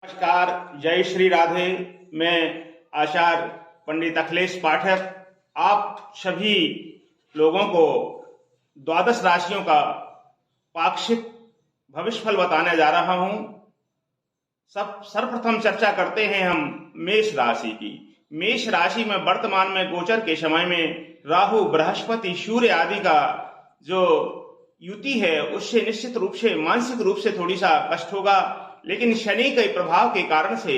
नमस्कार, जय श्री राधे। मैं आचार्य पंडित अखिलेश पाठक आप सभी लोगों को द्वादश राशियों का पाक्षिक भविष्य फल बताने जा रहा हूं। सर्वप्रथम चर्चा करते हैं हम मेष राशि की। मेष राशि में वर्तमान में गोचर के समय में राहु, बृहस्पति, सूर्य आदि का जो युति है उससे निश्चित रूप से मानसिक रूप से थोड़ी सा कष्ट होगा, लेकिन शनि के प्रभाव के कारण से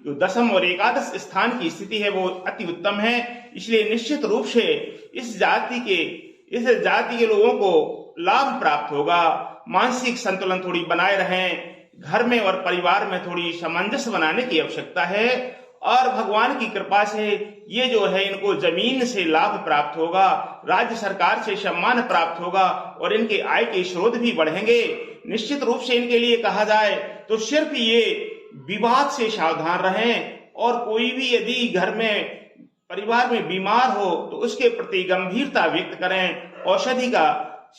जो दशम और एकादश स्थान की स्थिति है वो अति उत्तम है। इसलिए निश्चित रूप से इस जाति के लोगों को लाभ प्राप्त होगा। मानसिक संतुलन थोड़ी बनाए रहें। घर में और परिवार में थोड़ी सामंजस्य बनाने की आवश्यकता है और भगवान की कृपा से ये जो है इनको जमीन से लाभ प्राप्त होगा, राज्य सरकार से सम्मान प्राप्त होगा और इनके आय के स्रोत भी बढ़ेंगे। निश्चित रूप से इनके लिए कहा जाए तो सिर्फ ये विवाद से सावधान रहें और कोई भी यदि घर में परिवार में बीमार हो तो उसके प्रति गंभीरता व्यक्त करें, औषधि का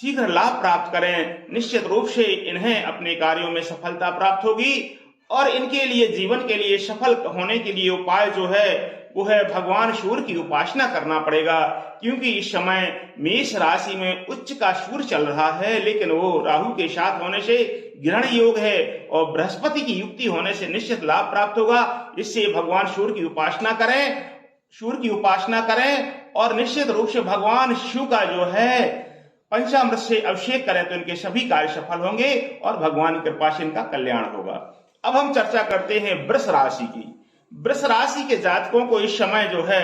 शीघ्र लाभ प्राप्त करें। निश्चित रूप से इन्हें अपने कार्यों में सफलता प्राप्त होगी और इनके लिए जीवन के लिए सफल होने के लिए उपाय जो है वो है भगवान सूर्य की उपासना करना पड़ेगा, क्योंकि इस समय मेष राशि में उच्च का सूर्य चल रहा है, लेकिन वो राहु के साथ होने से ग्रहण योग है और बृहस्पति की युक्ति होने से निश्चित लाभ प्राप्त होगा। इससे भगवान सूर्य की उपासना करें और निश्चित रूप से भगवान शिव का जो है पंचामृत से अभिषेक करें तो इनके सभी कार्य सफल होंगे और भगवान की कृपा से इनका कल्याण होगा। अब हम चर्चा करते हैं वृष राशि की। वृष राशि के जातकों को इस समय जो है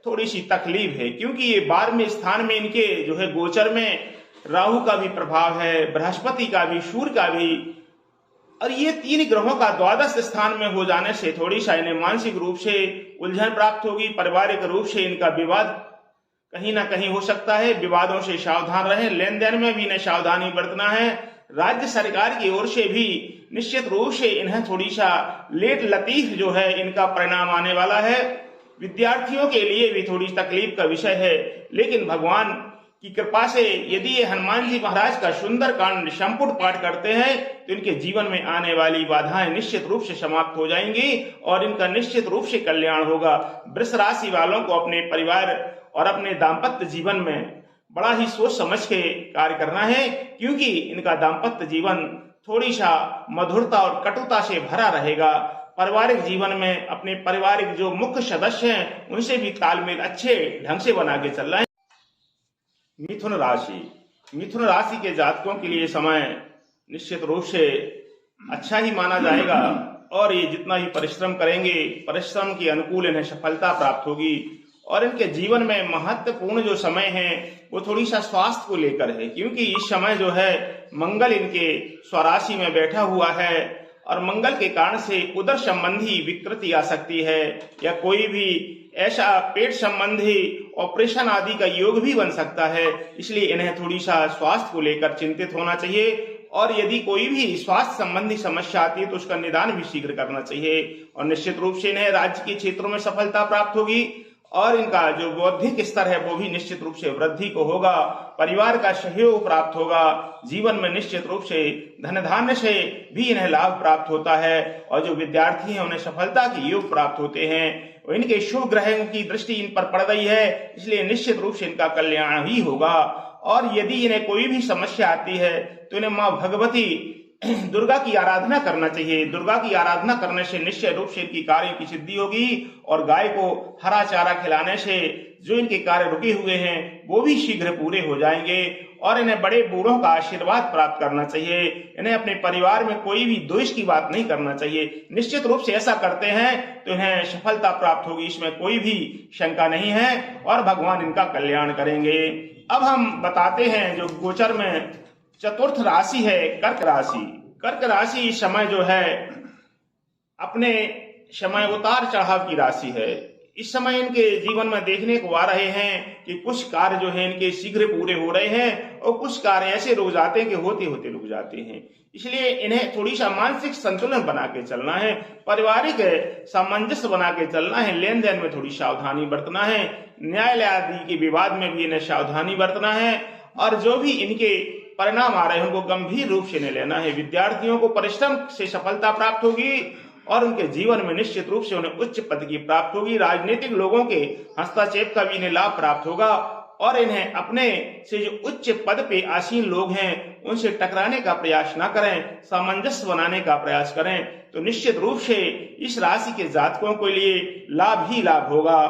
थोड़ी सी तकलीफ है, क्योंकि ये 12वें स्थान में इनके जो है गोचर में राहु का भी प्रभाव है, बृहस्पति का भी, सूर्य का भी, और ये 3 ग्रहों का द्वादश स्थान में हो जाने से थोड़ी सा इन्हें मानसिक रूप से उलझन प्राप्त होगी। पारिवारिक रूप से इनका विवाद कहीं ना कहीं हो सकता है। विवादों से सावधान रहें। लेन देन में भी इन्हें सावधानी बरतना है। राज्य सरकार की ओर से भी निश्चित रूप से इन्हें थोड़ी सा लेट लतीफ जो है इनका परिणाम आने वाला है। विद्यार्थियों के लिए भी थोड़ी तकलीफ का विषय है, लेकिन भगवान की कृपा से यदि ये हनुमान जी महाराज का सुंदरकांड संपूर्ण पाठ करते हैं तो इनके जीवन में आने वाली बाधाएं निश्चित रूप से समाप्त हो जाएंगी और इनका निश्चित रूप से कल्याण होगा। वृष राशि वालों को अपने परिवार और अपने दाम्पत्य जीवन में बड़ा ही सोच समझ के कार्य करना है, क्योंकि इनका दाम्पत्य जीवन थोड़ी सा मधुरता और कटुता से भरा रहेगा। पारिवारिक जीवन में अपने पारिवारिक जो मुख्य सदस्य हैं उनसे भी तालमेल अच्छे ढंग से बना के चल रहे हैं। मिथुन राशि के जातकों के लिए समय निश्चित रूप से अच्छा ही माना जाएगा और ये जितना ही परिश्रम करेंगे, परिश्रम के अनुकूल इन्हें सफलता प्राप्त होगी। और इनके जीवन में महत्वपूर्ण जो समय है वो थोड़ी सा स्वास्थ्य को लेकर है, क्योंकि इस समय जो है मंगल इनके स्वराशि में बैठा हुआ है और मंगल के कारण से उदर संबंधी विकृति आ सकती है या कोई भी ऐसा पेट संबंधी ऑपरेशन आदि का योग भी बन सकता है। इसलिए इन्हें थोड़ी सा स्वास्थ्य को लेकर चिंतित होना चाहिए और यदि कोई भी स्वास्थ्य संबंधी समस्या आती है तो उसका निदान भी शीघ्र करना चाहिए और निश्चित रूप से इन्हें राज्य के क्षेत्रों में सफलता प्राप्त होगी और इनका जो बौद्धिक स्तर है वो भी निश्चित रूप से वृद्धि को होगा। परिवार का सहयोग प्राप्त होगा। जीवन में निश्चित रूप से धन धान्य से भी इन्हें लाभ प्राप्त होता है और जो विद्यार्थी हैं उन्हें सफलता के योग प्राप्त होते हैं। इनके शुभ ग्रहों की दृष्टि इन पर पड़ रही है, इसलिए निश्चित रूप से इनका कल्याण ही होगा। और यदि इन्हें कोई भी समस्या आती है तो इन्हें माँ भगवती दुर्गा की आराधना करना चाहिए। दुर्गा की आराधना करने से निश्चय रूप से इनकी कार्य की सिद्धि होगी और गाय को हरा चारा खिलाने से जो इनके कार्य रुके हुए हैं वो भी शीघ्र पूरे हो जाएंगे और इन्हें बड़े बूढ़ों का आशीर्वाद प्राप्त करना चाहिए। इन्हें अपने परिवार में कोई भी द्वेष की बात नहीं करना चाहिए। निश्चित रूप से ऐसा करते हैं तो इन्हें सफलता प्राप्त होगी, इसमें कोई भी शंका नहीं है और भगवान इनका कल्याण करेंगे। अब हम बताते हैं जो गोचर में चतुर्थ राशि है कर्क राशि। कर्क राशि इस समय जो है अपने समय उतार चढ़ाव की राशि है। इस समय इनके जीवन में देखने को आ रहे हैं कि कुछ कार्य जो है इनके शीघ्र पूरे हो रहे हैं और कुछ कार्य ऐसे रुक जाते हैं कि होते होते रुक जाते हैं। इसलिए इन्हें थोड़ी सा मानसिक संतुलन बना के चलना है, पारिवारिक सामंजस्य बना के चलना है, लेन देन में थोड़ी सावधानी बरतना है, न्यायालय आदि के विवाद में भी इन्हें सावधानी बरतना है और जो भी इनके परिणाम आ रहे हैं उनको गंभीर रूप से नहीं लेना है। विद्यार्थियों को परिश्रम से सफलता प्राप्त होगी और उनके जीवन में निश्चित रूप से उन्हें उच्च पद की प्राप्ति होगी। राजनीतिक लोगों के हस्तक्षेप का भी इन्हें लाभ प्राप्त होगा और इन्हें अपने से जो उच्च पद पे आसीन लोग हैं उनसे टकराने का प्रयास ना करें, सामंजस्य बनाने का प्रयास करें। तो निश्चित रूप से इस राशि के जातकों के लिए लाभ ही लाभ होगा।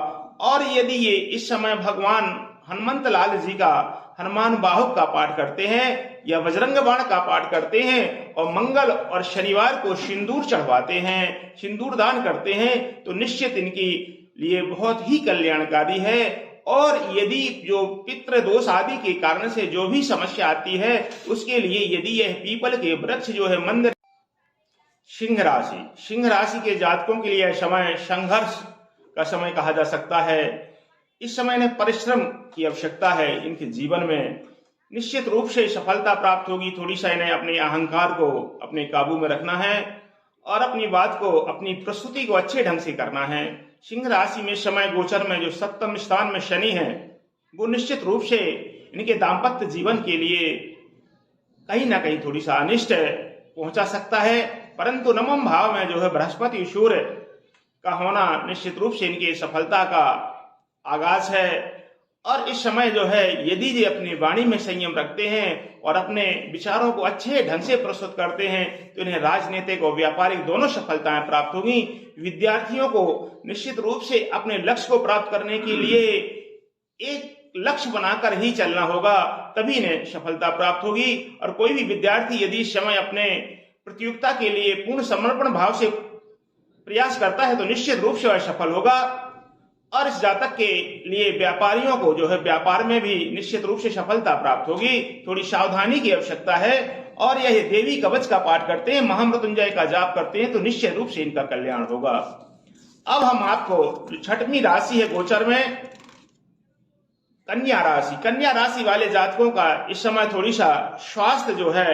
और यदि ये इस समय भगवान हनुमंत लाल जी का हनुमान बाहुक का पाठ करते हैं या बजरंग बाण का पाठ करते हैं और मंगल और शनिवार को सिंदूर चढ़वाते हैं, सिंदूर दान करते हैं, तो निश्चित इनके लिए बहुत ही कल्याणकारी है। और यदि जो पितृ दोष आदि के कारण से जो भी समस्या आती है उसके लिए यदि यह पीपल के वृक्ष जो है मंदिर। सिंह राशि के जातकों के लिए समय संघर्ष का समय कहा जा सकता है। इस समय इन्हें परिश्रम की आवश्यकता है। इनके जीवन में निश्चित रूप से सफलता प्राप्त होगी। थोड़ी सा इन्हें अपने अहंकार को अपने काबू में रखना है और अपनी बात को, अपनी प्रस्तुति को अच्छे ढंग से करना है। सिंह राशि में समय गोचर में जो सप्तम स्थान में शनि है वो निश्चित रूप से इनके दाम्पत्य जीवन के लिए कहीं ना कहीं थोड़ी सा अनिष्ट पहुंचा सकता है। परंतु नवम भाव में जो है बृहस्पति सूर्य का होना निश्चित रूप से इनकी सफलता का आगाज है। और इस समय जो है यदि ये अपनी वाणी में संयम रखते हैं और अपने विचारों को अच्छे ढंग से प्रस्तुत करते हैं तो इन्हें राजनीतिक और व्यापारिक दोनों सफलताएं प्राप्त होंगी। विद्यार्थियों को निश्चित रूप से अपने लक्ष्य को प्राप्त करने के लिए एक लक्ष्य बनाकर ही चलना होगा, तभी इन्हें सफलता प्राप्त होगी। और कोई भी विद्यार्थी यदि इस समय अपने प्रतियोगिता के लिए पूर्ण समर्पण भाव से प्रयास करता है तो निश्चित रूप से वह सफल होगा। और इस जातक के लिए व्यापारियों को जो है व्यापार में भी निश्चित रूप से सफलता प्राप्त होगी। थोड़ी सावधानी की आवश्यकता है। और यह देवी कवच का पाठ करते हैं, महामृत्युंजय का जाप करते हैं तो निश्चित रूप से इनका कल्याण होगा। अब हम आपको जो छठवीं राशि है गोचर में कन्या राशि वाले जातकों का इस समय थोड़ी सा स्वास्थ्य जो है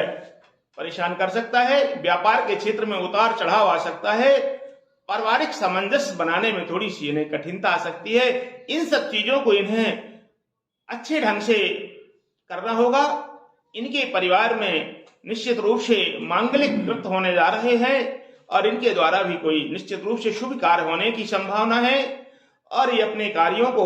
परेशान कर सकता है। व्यापार के क्षेत्र में उतार चढ़ाव आ सकता है। पारिवारिक सामंजस्य बनाने में थोड़ी सी इन्हें कठिनता आ सकती है। इन सब चीजों को इन्हें अच्छे ढंग से करना होगा। इनके परिवार में निश्चित रूप से मांगलिक कृत होने जा रहे हैं और इनके द्वारा भी कोई निश्चित रूप से शुभ कार्य होने की संभावना है। और ये अपने कार्यों को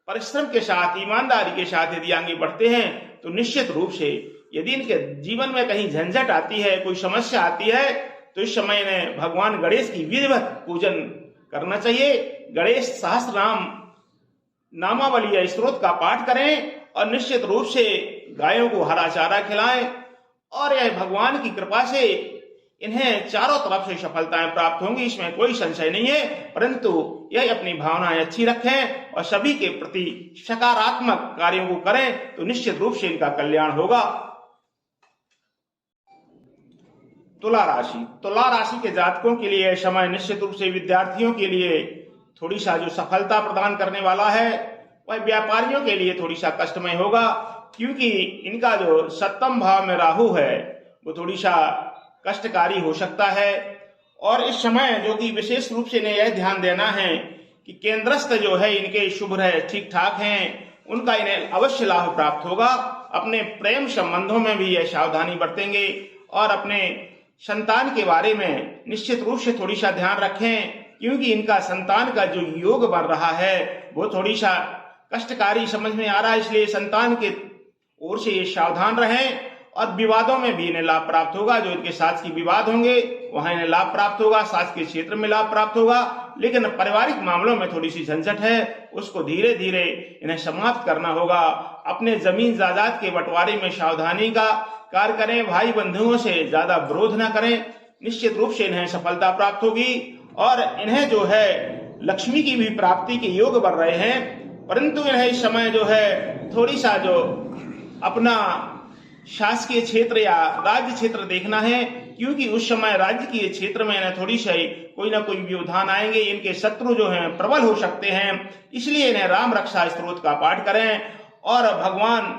परिश्रम के साथ, ईमानदारी के साथ यदि आगे बढ़ते हैं तो निश्चित रूप से यदि इनके जीवन में कहीं झंझट आती है, कोई समस्या आती है तो इस समय इन्हें भगवान गणेश की विधिवत पूजन करना चाहिए। गणेश सहस्त्र नाम नामावली या स्त्रोत का पाठ करें और निश्चित रूप से गायों को हरा चारा खिलाएं और यह भगवान की कृपा से इन्हें चारों तरफ से सफलताएं प्राप्त होंगी, इसमें कोई संशय नहीं है। परंतु यह अपनी भावनाएं अच्छी रखें और सभी के प्रति सकारात्मक कार्यों को करें तो निश्चित रूप से इनका कल्याण होगा। तुला राशि के जातकों के लिए समय निश्चित रूप से विद्यार्थियों के लिए थोड़ी सा जो सफलता प्रदान करने वाला है वह व्यापारियों के लिए थोड़ी सा कष्टमय होगा, क्योंकि इनका जो सप्तम भाव में राहु है वो थोड़ी सा कष्टकारी हो सकता है। और इस समय जो कि विशेष रूप से इन्हें यह ध्यान देना है कि केंद्रस्थ जो है इनके शुभ रहे, ठीक ठाक हैं, उनका इन्हें अवश्य लाभ प्राप्त होगा। अपने प्रेम संबंधों में भी यह सावधानी बरतेंगे और अपने संतान के बारे में निश्चित रूप से थोड़ी सा ध्यान रखें, क्योंकि इनका संतान का जो योग बन रहा है वो थोड़ी सा कष्टकारी समझ में आ रहा है। इसलिए संतान के ओर से ये सावधान रहें। और विवादों में भी इन्हें लाभ प्राप्त होगा। जो इनके साथ की विवाद होंगे वहां इन्हें लाभ प्राप्त होगा, साथ के क्षेत्र में लाभ प्राप्त होगा। लेकिन पारिवारिक मामलों में थोड़ी सी झंझट है, उसको धीरे धीरे इन्हें समाप्त करना होगा। अपने जमीन जायदाद के बंटवारे में सावधानी का कार्य करें, भाई बंधुओं से ज्यादा विरोध न करें, निश्चित रूप से इन्हें सफलता प्राप्त होगी। और इन्हें जो है लक्ष्मी की भी प्राप्ति के योग बन रहे हैं। परंतु इन्हें इस समय जो है थोड़ी सा जो अपना शासकीय क्षेत्र या राज्य क्षेत्र देखना है, क्योंकि उस समय राज्य के क्षेत्र में इन्हें थोड़ी सी कोई ना कोई व्यवधान आएंगे। इनके शत्रु जो हैं प्रबल हो सकते हैं, इसलिए इन्हें राम रक्षा स्तोत्र का पाठ करें और भगवान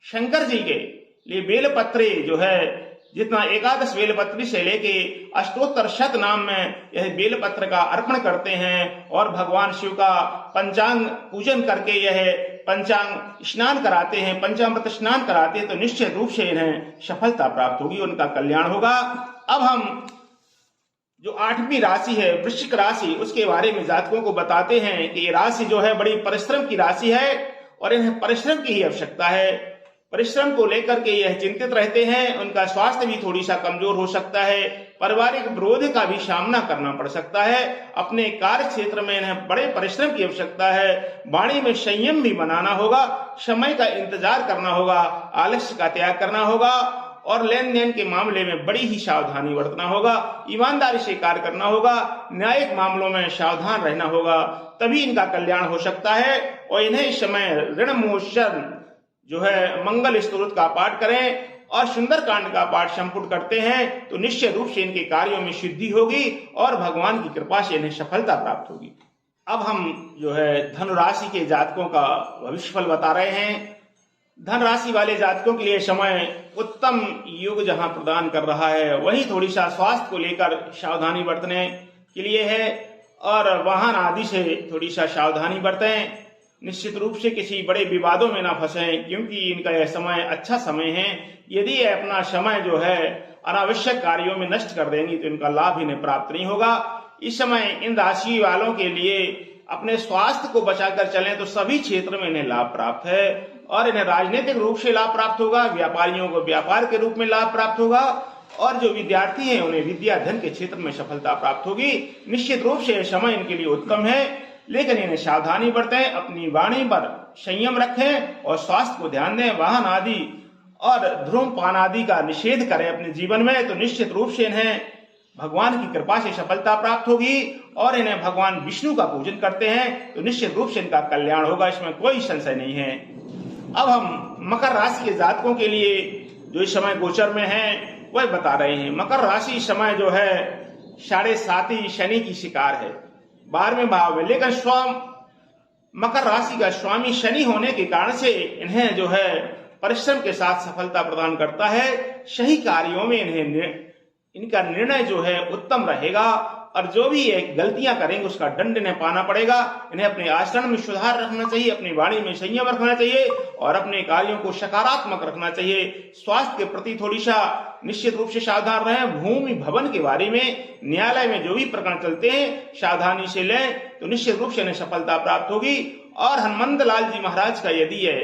शंकर जी के लिए बेलपत्री जो है जितना 11 बेलपत्री से लेके अष्टोत्तर शत नाम में यह बेलपत्र का अर्पण करते हैं और भगवान शिव का पंचांग पूजन करके यह पंचांग स्नान कराते हैं, पंचामृत स्नान कराते हैं तो निश्चित रूप से इन्हें सफलता प्राप्त होगी, उनका कल्याण होगा। अब हम जो 8वीं राशि है वृश्चिक राशि, उसके बारे में जातकों को बताते हैं कि ये राशि जो है बड़ी परिश्रम की राशि है और इन्हें परिश्रम की ही आवश्यकता है। परिश्रम को लेकर के यह चिंतित रहते हैं। उनका स्वास्थ्य भी थोड़ी सा कमजोर हो सकता है। पारिवारिक विरोध का भी सामना करना पड़ सकता है। अपने कार्य क्षेत्र में इन्हें बड़े परिश्रम की आवश्यकता है। वाणी में संयम भी बनाना होगा, समय का इंतजार करना होगा, आलस्य का त्याग करना होगा और लेन देन के मामले में बड़ी ही सावधानी बरतना होगा। ईमानदारी से कार्य करना होगा। न्यायिक मामलों में सावधान रहना होगा, तभी इनका कल्याण हो सकता है। और इन्हें इस समय ऋण मोचन जो है मंगल स्तोत्र का पाठ करें और सुंदरकांड का पाठ संपूर्ण करते हैं तो निश्चित रूप से इनके कार्यों में सिद्धि होगी और भगवान की कृपा से इन्हें सफलता प्राप्त होगी। अब हम जो है धनु राशि के जातकों का भविष्यफल बता रहे हैं। धन राशि वाले जातकों के लिए समय उत्तम योग जहां प्रदान कर रहा है, वहीं थोड़ी सा स्वास्थ्य को लेकर सावधानी बरतने के लिए है और वाहन आदि से थोड़ी सा सावधानी बरतें। निश्चित रूप से किसी बड़े विवादों में ना फंसें, क्योंकि इनका यह समय अच्छा समय है। यदि ये अपना समय जो है अनावश्यक कार्यों में नष्ट कर देंगी तो इनका लाभ इन्हें प्राप्त नहीं होगा। इस समय इन राशि वालों के लिए अपने स्वास्थ्य को बचाकर चलें तो सभी क्षेत्र में इन्हें लाभ प्राप्त है और इन्हें राजनीतिक रूप से लाभ प्राप्त होगा, व्यापारियों को व्यापार के रूप में लाभ प्राप्त होगा और जो विद्यार्थी हैं उन्हें विद्या धन के क्षेत्र में सफलता प्राप्त होगी। निश्चित रूप से यह समय इनके लिए उत्तम है, लेकिन इन्हें सावधानी बरतें, अपनी वाणी पर संयम रखें और स्वास्थ्य को ध्यान दें। वाहन आदि और धूम्रपान आदि का निषेध करें अपने जीवन में तो निश्चित रूप से इन्हें भगवान की कृपा से सफलता प्राप्त होगी। और इन्हें भगवान विष्णु का पूजन करते हैं तो निश्चित रूप से इनका कल्याण होगा, इसमें कोई संशय नहीं है। अब हम मकर राशि के जातकों के लिए जो इस समय गोचर में हैं वह बता रहे हैं। मकर राशि इस समय जो है 7.5 शनि की शिकार है 12वें भाव में, लेकिन मकर राशि का स्वामी शनि होने के कारण से इन्हें जो है परिश्रम के साथ सफलता प्रदान करता है। सही कार्यों में इनका निर्णय जो है उत्तम रहेगा और जो भी ये गलतियां करेंगे उसका दंड इन्हें पाना पड़ेगा। इन्हें अपने आचरण में सुधार रखना चाहिए, अपनी वाणी में संयम रखना चाहिए और अपने कार्यों को सकारात्मक रखना चाहिए। स्वास्थ्य के प्रति थोड़ी सा निश्चित रूप से सावधान रहें। भूमि भवन के बारे में न्यायालय में जो भी प्रकरण चलते हैं सावधानी से लें तो निश्चित रूप से इन्हें सफलता प्राप्त होगी। और हनुमंत लाल जी महाराज का यदि ये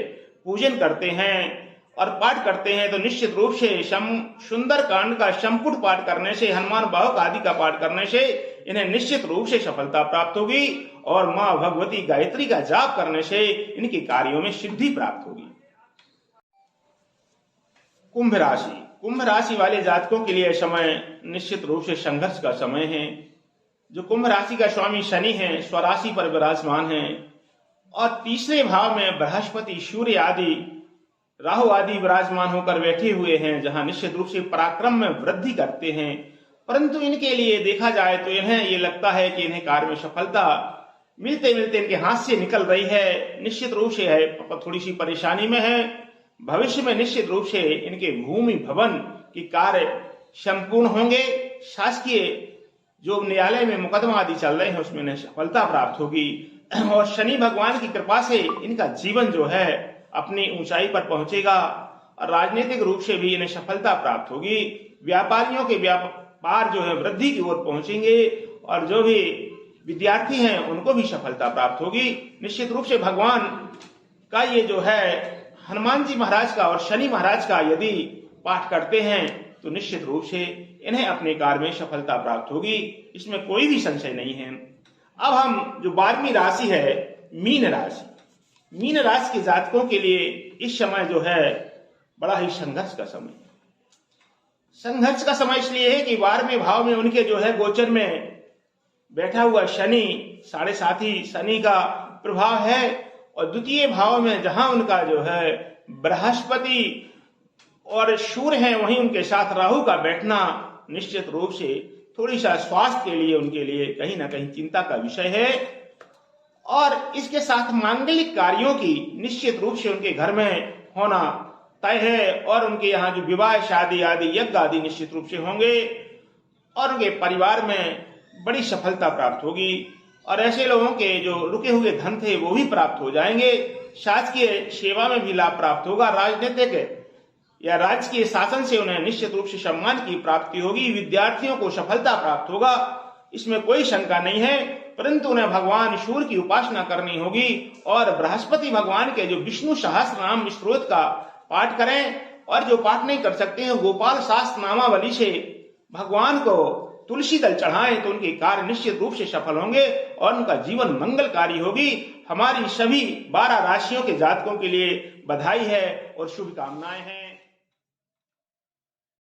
पूजन करते हैं और पाठ करते हैं तो निश्चित रूप से सुंदरकांड का संपूर्ण पाठ करने से, हनुमान बाहुक आदि का पाठ करने से इन्हें निश्चित रूप से सफलता प्राप्त होगी और मां भगवती गायत्री का जाप करने से इनके कार्यों में सिद्धि प्राप्त होगी। कुंभ राशि, कुंभ राशि वाले जातकों के लिए समय निश्चित रूप से संघर्ष का समय है। जो कुंभ राशि का स्वामी शनि है स्वराशि पर विराजमान है और तीसरे भाव में बृहस्पति, सूर्य आदि, राहु आदि विराजमान होकर बैठे हुए हैं, जहां निश्चित रूप से पराक्रम में वृद्धि करते हैं। परंतु इनके लिए देखा जाए तो इन्हें ये लगता है कि इन्हें कार्य में सफलता मिलते मिलते इनके हाथ से निकल रही है। निश्चित रूप से है थोड़ी सी परेशानी में है। भविष्य में निश्चित रूप से इनके भूमि भवन के कार्य संपूर्ण होंगे। शासकीय जो न्यायालय में मुकदमा आदि चल रहे हैं उसमें इन्हें सफलता प्राप्त होगी और शनि भगवान की कृपा से इनका जीवन जो है अपनी ऊंचाई पर पहुंचेगा और राजनीतिक रूप से भी इन्हें सफलता प्राप्त होगी। व्यापारियों के व्यापार जो है वृद्धि की ओर पहुंचेंगे और जो भी विद्यार्थी हैं उनको भी सफलता प्राप्त होगी। निश्चित रूप से भगवान का ये जो है हनुमान जी महाराज का और शनि महाराज का यदि पाठ करते हैं तो निश्चित रूप से इन्हें अपने कार्य में सफलता प्राप्त होगी, इसमें कोई भी संशय नहीं है। अब हम जो 12वीं राशि है मीन राशि, मीन राशि के जातकों के लिए इस समय जो है बड़ा ही संघर्ष का समय। संघर्ष का समय इसलिए है कि 12वें भाव में उनके जो है गोचर में बैठा हुआ शनि 7.5 शनि का प्रभाव है और द्वितीय भाव में जहां उनका जो है बृहस्पति और सूर्य है वहीं उनके साथ राहु का बैठना निश्चित रूप से थोड़ी सा स्वास्थ्य के लिए उनके लिए कहीं ना कहीं चिंता का विषय है। और इसके साथ मांगलिक कार्यों की निश्चित रूप से उनके घर में होना तय है और उनके यहाँ जो विवाह शादी आदि यज्ञ आदि निश्चित रूप से होंगे और उनके परिवार में बड़ी सफलता प्राप्त होगी और ऐसे लोगों के जो रुके हुए धन थे वो भी प्राप्त हो जाएंगे। शासकीय सेवा में भी लाभ प्राप्त होगा। राजनीतिक या राजकीय शासन से उन्हें निश्चित रूप से सम्मान की प्राप्ति होगी, विद्यार्थियों को सफलता प्राप्त होगा, इसमें कोई शंका नहीं है। परंतु उन्हें भगवान शिव की उपासना करनी होगी और बृहस्पति भगवान के जो विष्णु सहस्त्र नाम स्तोत्र का पाठ करें, और जो पाठ नहीं कर सकते हैं गोपाल शास्त्र नामावली से भगवान को तुलसी दल चढ़ाएं, तो उनके कार्य निश्चित रूप से सफल होंगे और उनका जीवन मंगलकारी होगी। हमारी सभी 12 राशियों के जातकों के लिए बधाई है और शुभकामनाएं हैं।